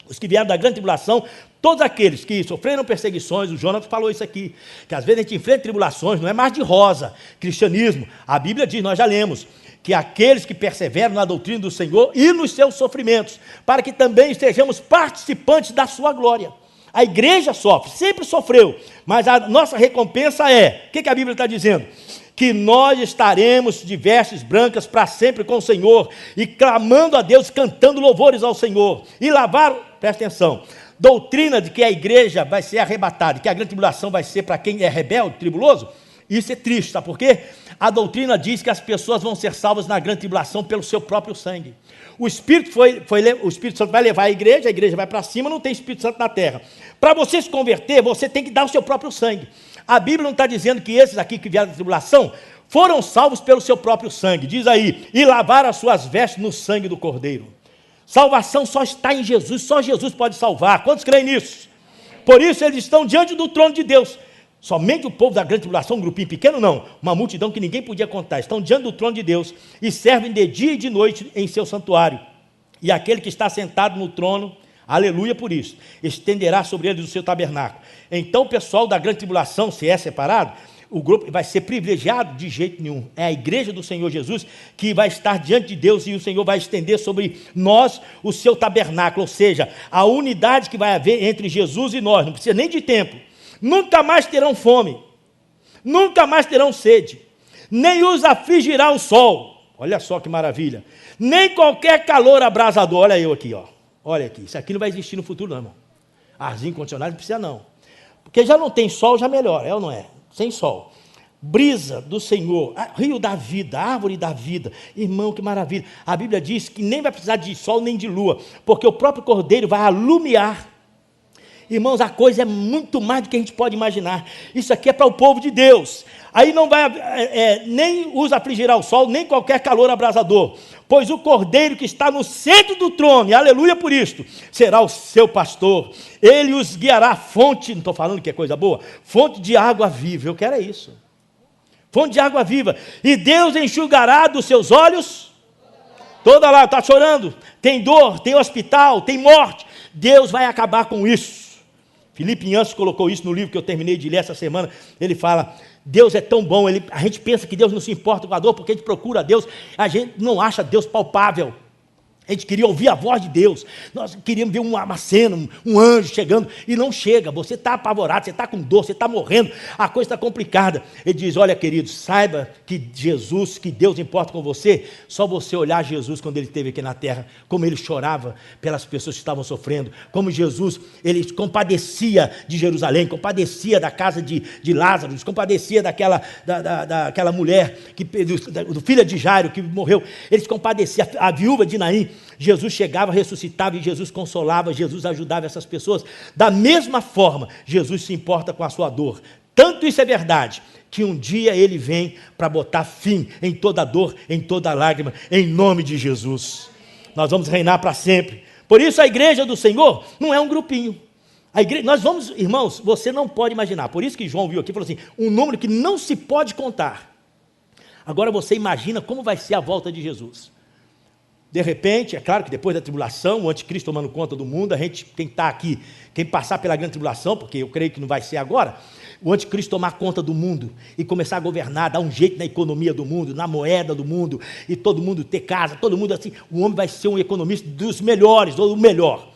Os que vieram da grande tribulação, todos aqueles que sofreram perseguições, o Jonas falou isso aqui, que às vezes a gente enfrenta tribulações, não é mais de rosa, cristianismo. A Bíblia diz, nós já lemos, que aqueles que perseveram na doutrina do Senhor e nos seus sofrimentos, para que também estejamos participantes da sua glória. A igreja sofre, sempre sofreu, mas a nossa recompensa é, o que a Bíblia está dizendo? Que nós estaremos de vestes brancas para sempre com o Senhor, e clamando a Deus, cantando louvores ao Senhor, e presta atenção, doutrina de que a igreja vai ser arrebatada, que a grande tribulação vai ser para quem é rebelde, tribuloso. Isso é triste, sabe por quê? A doutrina diz que as pessoas vão ser salvas na grande tribulação pelo seu próprio sangue. O Espírito Santo vai levar a igreja vai para cima, não tem Espírito Santo na terra. Para você se converter, você tem que dar o seu próprio sangue. A Bíblia não está dizendo que esses aqui que vieram da tribulação foram salvos pelo seu próprio sangue. Diz aí, e lavaram as suas vestes no sangue do Cordeiro. Salvação só está em Jesus, só Jesus pode salvar. Quantos creem nisso? Por isso eles estão diante do trono de Deus. Somente o povo da grande tribulação, um grupinho pequeno não, uma multidão que ninguém podia contar, estão diante do trono de Deus e servem de dia e de noite em seu santuário. E aquele que está sentado no trono, aleluia por isso, estenderá sobre eles o seu tabernáculo. Então o pessoal da grande tribulação, se é separado, o grupo vai ser privilegiado de jeito nenhum. É a igreja do Senhor Jesus que vai estar diante de Deus, e o Senhor vai estender sobre nós o seu tabernáculo, ou seja, a unidade que vai haver entre Jesus e nós, não precisa nem de tempo. Nunca mais terão fome, nunca mais terão sede, nem os afligirá o sol, olha só que maravilha, nem qualquer calor abrasador. Olha eu aqui, ó. Olha aqui, isso aqui não vai existir no futuro não, irmão. Arzinho condicionado não precisa não, porque já não tem sol, já melhora, é ou não é? Sem sol, brisa do Senhor, rio da vida, árvore da vida, irmão, que maravilha. A Bíblia diz que nem vai precisar de sol nem de lua, porque o próprio Cordeiro vai alumiar. Irmãos, a coisa é muito mais do que a gente pode imaginar. Isso aqui é para o povo de Deus. Aí não vai, nem os afligirá o sol, nem qualquer calor abrasador. Pois o Cordeiro que está no centro do trono, e aleluia por isto, será o seu pastor. Ele os guiará à fonte, não estou falando que é coisa boa, fonte de água viva. Eu quero é isso. Fonte de água viva. E Deus enxugará dos seus olhos toda lá, está chorando, tem dor, tem hospital, tem morte. Deus vai acabar com isso. Felipe Inhanço colocou isso no livro que eu terminei de ler essa semana. Ele fala, Deus é tão bom, a gente pensa que Deus não se importa com a dor, porque a gente procura Deus, a gente não acha Deus palpável. A gente queria ouvir a voz de Deus, nós queríamos ver uma cena, um anjo chegando, e não chega. Você está apavorado, você está com dor, você está morrendo, a coisa está complicada. Ele diz, olha querido, saiba que Jesus, que Deus importa com você, só você olhar Jesus quando ele esteve aqui na terra, como ele chorava pelas pessoas que estavam sofrendo, como Jesus, ele compadecia de Jerusalém, compadecia da casa de Lázaro, compadecia daquela mulher, do filho de Jairo que morreu, ele se compadecia, a viúva de Naim. Jesus chegava, ressuscitava e Jesus consolava, Jesus ajudava essas pessoas. Da mesma forma, Jesus se importa com a sua dor. Tanto isso é verdade, que um dia ele vem para botar fim em toda dor, em toda lágrima, em nome de Jesus. Nós vamos reinar para sempre. Por isso a igreja do Senhor não é um grupinho. Nós vamos, irmãos, você não pode imaginar. Por isso que João viu aqui e falou assim, um número que não se pode contar. Agora você imagina como vai ser a volta de Jesus. De repente, é claro que depois da tribulação, o anticristo tomando conta do mundo, quem está aqui, quem passar pela grande tribulação, porque eu creio que não vai ser agora, o anticristo tomar conta do mundo e começar a governar, dar um jeito na economia do mundo, na moeda do mundo, e todo mundo ter casa, todo mundo assim, o homem vai ser um economista dos melhores, ou o melhor.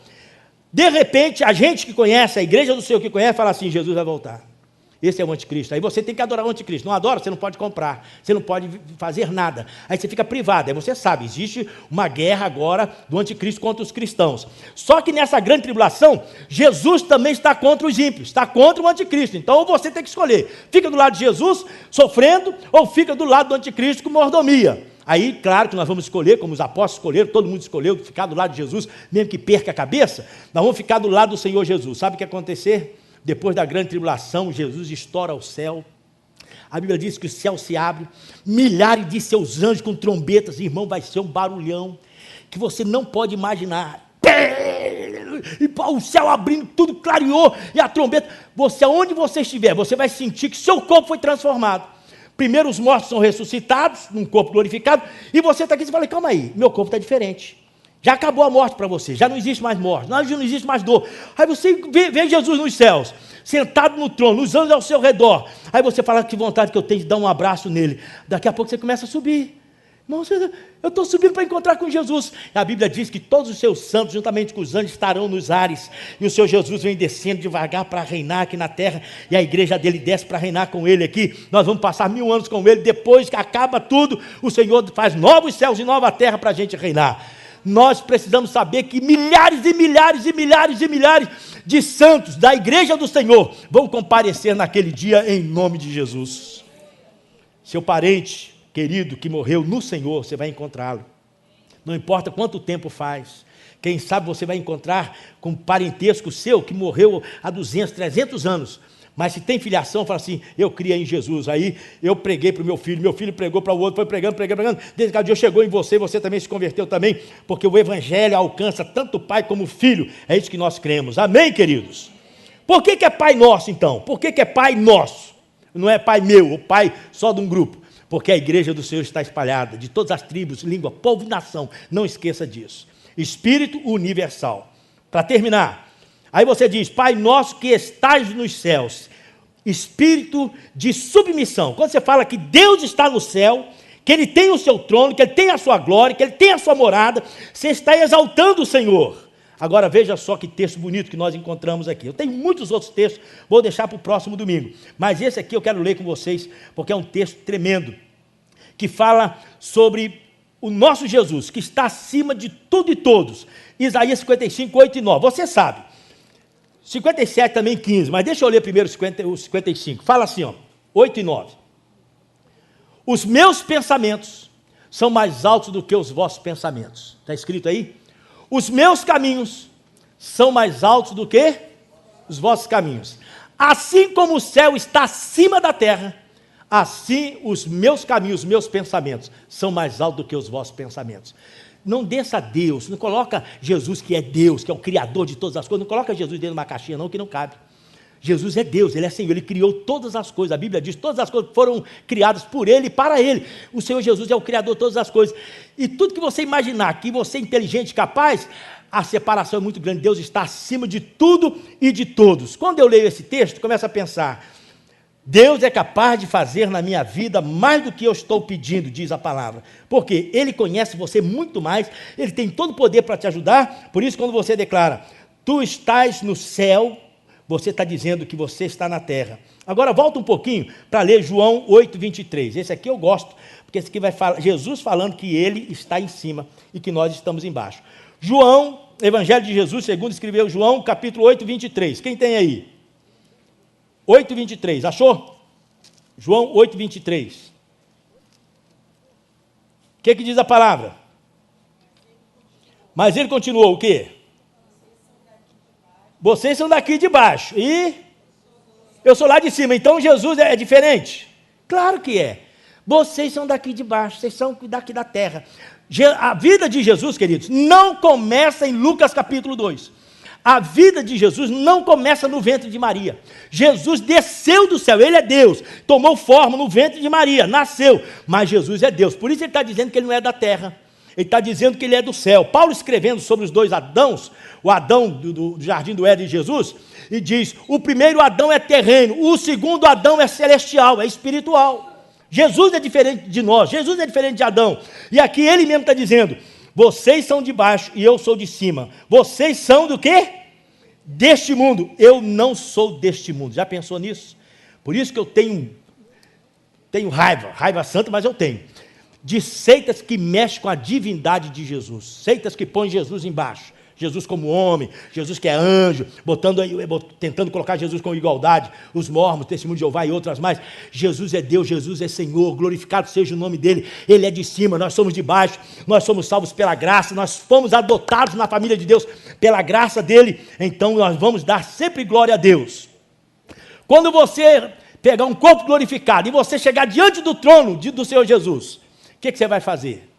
De repente, a gente que conhece, a igreja do Senhor que conhece, fala assim, Jesus vai voltar. Esse é o anticristo. Aí você tem que adorar o anticristo. Não adora, você não pode comprar, você não pode fazer nada. Aí você fica privado. Aí você sabe, existe uma guerra agora do anticristo contra os cristãos. Só que nessa grande tribulação, Jesus também está contra os ímpios, está contra o anticristo. Então você tem que escolher. Fica do lado de Jesus, sofrendo, ou fica do lado do anticristo com mordomia. Aí, claro que nós vamos escolher, como os apóstolos escolheram, todo mundo escolheu, ficar do lado de Jesus, mesmo que perca a cabeça, nós vamos ficar do lado do Senhor Jesus. Sabe o que vai acontecer? Depois da grande tribulação, Jesus estoura o céu. A Bíblia diz que o céu se abre, milhares de seus anjos com trombetas, irmão, vai ser um barulhão que você não pode imaginar. E o céu abrindo, tudo clareou, e a trombeta, aonde você estiver, você vai sentir que seu corpo foi transformado. Primeiro os mortos são ressuscitados, num corpo glorificado, e você está aqui e fala, calma aí, meu corpo está diferente. Já acabou a morte para você, já não existe mais morte, não existe mais dor. Aí você vê Jesus nos céus, sentado no trono, os anjos ao seu redor. Aí você fala, que vontade que eu tenho de dar um abraço nele. Daqui a pouco você começa a subir. Irmão, eu estou subindo para encontrar com Jesus. A Bíblia diz que todos os seus santos, juntamente com os anjos, estarão nos ares. E o seu Jesus vem descendo devagar para reinar aqui na terra. E a igreja dele desce para reinar com ele aqui. Nós vamos passar 1000 anos com ele. Depois que acaba tudo, o Senhor faz novos céus e nova terra para a gente reinar. Nós precisamos saber que milhares e milhares e milhares e milhares de santos da igreja do Senhor vão comparecer naquele dia em nome de Jesus. Seu parente querido que morreu no Senhor, você vai encontrá-lo. Não importa quanto tempo faz. Quem sabe você vai encontrar com um parentesco seu que morreu há 200, 300 anos. Mas se tem filiação, fala assim, eu criei em Jesus. Aí eu preguei para o meu filho pregou para o outro, foi pregando. Desde que o dia chegou em você, você também se converteu também, porque o evangelho alcança tanto o pai como o filho. É isso que nós cremos. Amém, queridos? Por que é pai nosso, então? Por que é pai nosso? Não é pai meu, ou pai só de um grupo. Porque a igreja do Senhor está espalhada, de todas as tribos, língua, povo e nação. Não esqueça disso. Espírito universal. Para terminar, aí você diz, Pai nosso que estás nos céus, espírito de submissão. Quando você fala que Deus está no céu, que Ele tem o seu trono, que Ele tem a sua glória, que Ele tem a sua morada, você está exaltando o Senhor. Agora veja só que texto bonito que nós encontramos aqui. Eu tenho muitos outros textos, vou deixar para o próximo domingo. Mas esse aqui eu quero ler com vocês, porque é um texto tremendo, que fala sobre o nosso Jesus, que está acima de tudo e todos. Isaías 55, 8 e 9. Você sabe. 57 também 15, mas deixa eu ler primeiro o 55. Fala assim, 8 e 9. Os meus pensamentos são mais altos do que os vossos pensamentos. Está escrito aí? Os meus caminhos são mais altos do que os vossos caminhos. Assim como o céu está acima da terra, assim os meus caminhos, os meus pensamentos são mais altos do que os vossos pensamentos. Não desça a Deus, não coloca Jesus que é Deus, que é o Criador de todas as coisas, não coloca Jesus dentro de uma caixinha não, que não cabe. Jesus é Deus, Ele é Senhor, Ele criou todas as coisas, a Bíblia diz, todas as coisas foram criadas por Ele e para Ele. O Senhor Jesus é o Criador de todas as coisas. E tudo que você imaginar, que você é inteligente, capaz, a separação é muito grande. Deus está acima de tudo e de todos. Quando eu leio esse texto, começo a pensar, Deus é capaz de fazer na minha vida mais do que eu estou pedindo, diz a palavra. Porque Ele conhece você muito mais, Ele tem todo o poder para te ajudar. Por isso, quando você declara, tu estás no céu, você está dizendo que você está na terra. Agora, volta um pouquinho para ler João 8, 23. Esse aqui eu gosto, porque esse aqui vai falar, Jesus falando que Ele está em cima e que nós estamos embaixo. João, Evangelho de Jesus, segundo escreveu João, capítulo 8, 23. Quem tem aí? 8, 23. Achou? João 8, 23. O que diz a palavra? Mas ele continuou o quê? Vocês são daqui de baixo e eu sou lá de cima. Então Jesus é diferente? Claro que é. Vocês são daqui de baixo, vocês são daqui da terra. A vida de Jesus, queridos, não começa em Lucas capítulo 2. A vida de Jesus não começa no ventre de Maria. Jesus desceu do céu, Ele é Deus, tomou forma no ventre de Maria, nasceu, mas Jesus é Deus. Por isso Ele está dizendo que Ele não é da terra. Ele está dizendo que Ele é do céu. Paulo escrevendo sobre os dois Adãos, o Adão do jardim do Éden e Jesus, e diz, o primeiro Adão é terreno, o segundo Adão é celestial, é espiritual. Jesus é diferente de nós, Jesus é diferente de Adão. E aqui Ele mesmo está dizendo, vocês são de baixo e eu sou de cima. Vocês são do quê? Deste mundo. Eu não sou deste mundo. Já pensou nisso? Por isso que eu tenho raiva santa, mas eu tenho. De seitas que mexem com a divindade de Jesus, seitas que põem Jesus embaixo, Jesus como homem, Jesus que é anjo, tentando colocar Jesus com igualdade, os mormons, Testemunho de Jeová e outras mais. Jesus é Deus, Jesus é Senhor, glorificado seja o nome dele, Ele é de cima, nós somos de baixo, nós somos salvos pela graça, nós fomos adotados na família de Deus pela graça dele, então nós vamos dar sempre glória a Deus. Quando você pegar um corpo glorificado e você chegar diante do trono do Senhor Jesus, o que você vai fazer?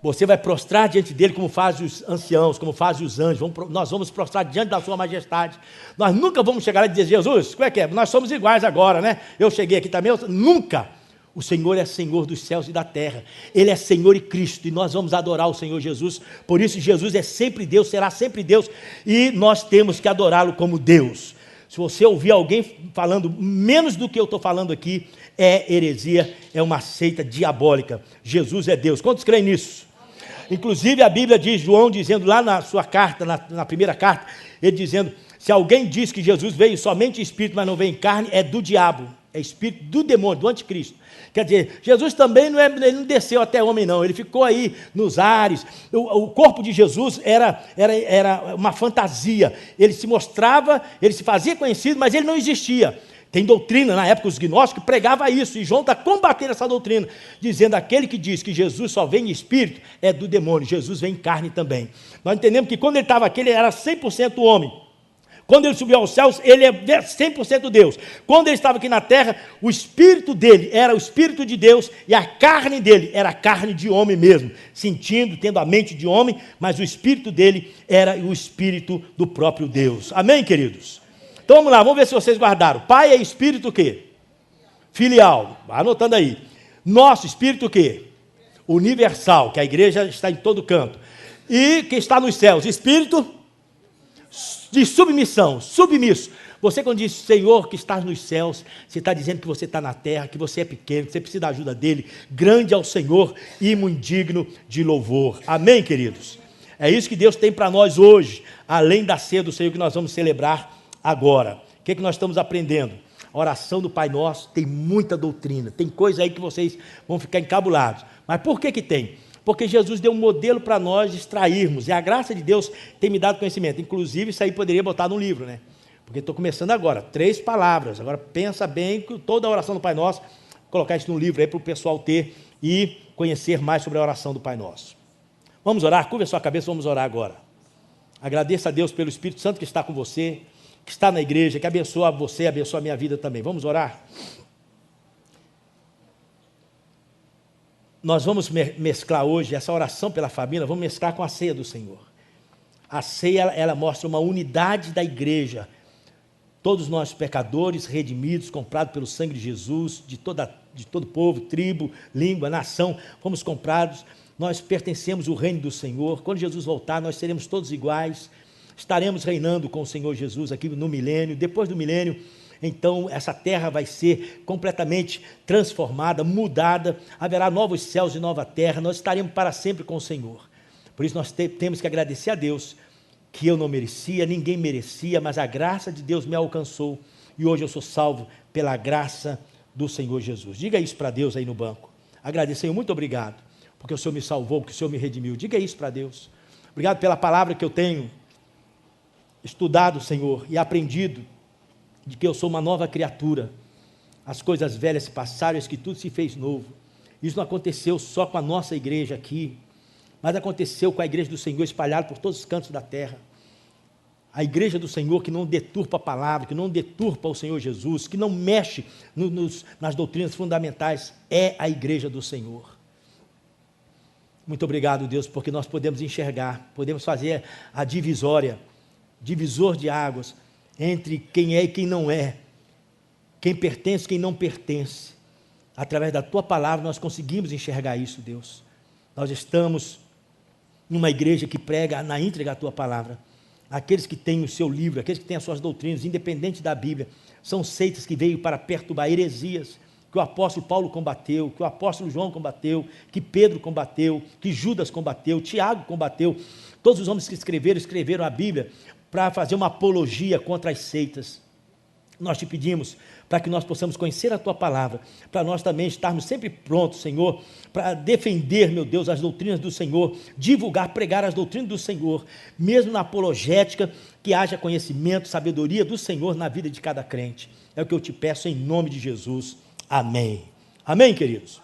Você vai prostrar diante dele como fazem os anciãos, como fazem os anjos. Nós vamos prostrar diante da sua majestade. Nós nunca vamos chegar lá e dizer, Jesus, como é que é? Nós somos iguais agora, né? Eu cheguei aqui também, nunca. O Senhor é Senhor dos céus e da terra. Ele é Senhor e Cristo, e nós vamos adorar o Senhor Jesus. Por isso, Jesus é sempre Deus, será sempre Deus, e nós temos que adorá-lo como Deus. Se você ouvir alguém falando menos do que eu estou falando aqui, é heresia, é uma seita diabólica. Jesus é Deus. Quantos creem nisso? Inclusive a Bíblia diz, João dizendo lá na sua carta, na primeira carta, ele dizendo, se alguém diz que Jesus veio somente em espírito, mas não veio em carne, é do diabo, é espírito do demônio, do anticristo. Quer dizer, Jesus também ele não desceu até homem não, ele ficou aí nos ares. O corpo de Jesus era uma fantasia, ele se mostrava, ele se fazia conhecido, mas ele não existia. Tem doutrina, na época os gnósticos pregavam isso, e João está combatendo essa doutrina, dizendo aquele que diz que Jesus só vem em espírito, é do demônio, Jesus vem em carne também. Nós entendemos que quando ele estava aqui, ele era 100% homem. Quando ele subiu aos céus, ele é 100% Deus. Quando ele estava aqui na terra, o espírito dele era o espírito de Deus, e a carne dele era a carne de homem mesmo, sentindo, tendo a mente de homem, mas o espírito dele era o espírito do próprio Deus. Amém, queridos? Então vamos lá, vamos ver se vocês guardaram. Pai é espírito o quê? Filial. Anotando aí. Nosso espírito o quê? Universal, que a igreja está em todo canto. E que está nos céus, espírito de submissão, submisso. Você quando diz, Senhor que estás nos céus, você está dizendo que você está na terra, que você é pequeno, que você precisa da ajuda dele. Grande é o Senhor e muito digno de louvor. Amém, queridos? É isso que Deus tem para nós hoje, além da ceia do Senhor que nós vamos celebrar agora. O que nós estamos aprendendo? A oração do Pai Nosso tem muita doutrina, tem coisa aí que vocês vão ficar encabulados. Mas por que tem? Porque Jesus deu um modelo para nós extrairmos, e a graça de Deus tem me dado conhecimento. Inclusive, isso aí poderia botar num livro, né? Porque estou começando agora, 3 palavras. Agora pensa bem que toda a oração do Pai Nosso, colocar isso num livro aí para o pessoal ter e conhecer mais sobre a oração do Pai Nosso. Vamos orar? Curva a sua cabeça, vamos orar agora. Agradeça a Deus pelo Espírito Santo que está com você. que está na igreja, que abençoa você, abençoa a minha vida também. Vamos orar? Nós vamos mesclar hoje essa oração pela família, vamos mesclar com a ceia do Senhor. A ceia, ela mostra uma unidade da igreja. Todos nós pecadores, redimidos, comprados pelo sangue de Jesus, de todo povo, tribo, língua, nação, fomos comprados, nós pertencemos ao reino do Senhor. Quando Jesus voltar, nós seremos todos iguais, estaremos reinando com o Senhor Jesus aqui no milênio. Depois do milênio, então, essa terra vai ser completamente transformada, mudada, haverá novos céus e nova terra, nós estaremos para sempre com o Senhor. Por isso nós temos que agradecer a Deus, que eu não merecia, ninguém merecia, mas a graça de Deus me alcançou, e hoje eu sou salvo pela graça do Senhor Jesus. Diga isso para Deus aí no banco. Agradecer, Senhor, muito obrigado, porque o Senhor me salvou, porque o Senhor me redimiu. Diga isso para Deus. Obrigado pela palavra que eu tenho estudado, Senhor, e aprendido, de que eu sou uma nova criatura. As coisas velhas se passaram, eis que tudo se fez novo. Isso não aconteceu só com a nossa igreja aqui, mas aconteceu com a igreja do Senhor espalhada por todos os cantos da terra. A igreja do Senhor que não deturpa a palavra, que não deturpa o Senhor Jesus, que não mexe nas doutrinas fundamentais, é a igreja do Senhor. Muito obrigado, Deus, porque nós podemos enxergar, podemos fazer a divisor de águas, entre quem é e quem não é, quem pertence e quem não pertence. Através da Tua palavra nós conseguimos enxergar isso, Deus. Nós estamos numa igreja que prega na íntegra a Tua palavra. Aqueles que têm o seu livro, aqueles que têm as suas doutrinas, independente da Bíblia, são seitas que veio para perturbar, heresias, que o apóstolo Paulo combateu, que o apóstolo João combateu, que Pedro combateu, que Judas combateu, Tiago combateu. Todos os homens que escreveram a Bíblia para fazer uma apologia contra as seitas. Nós te pedimos para que nós possamos conhecer a Tua palavra, para nós também estarmos sempre prontos, Senhor, para defender, meu Deus, as doutrinas do Senhor, divulgar, pregar as doutrinas do Senhor, mesmo na apologética, que haja conhecimento, sabedoria do Senhor na vida de cada crente. É o que eu te peço em nome de Jesus. Amém. Amém, queridos?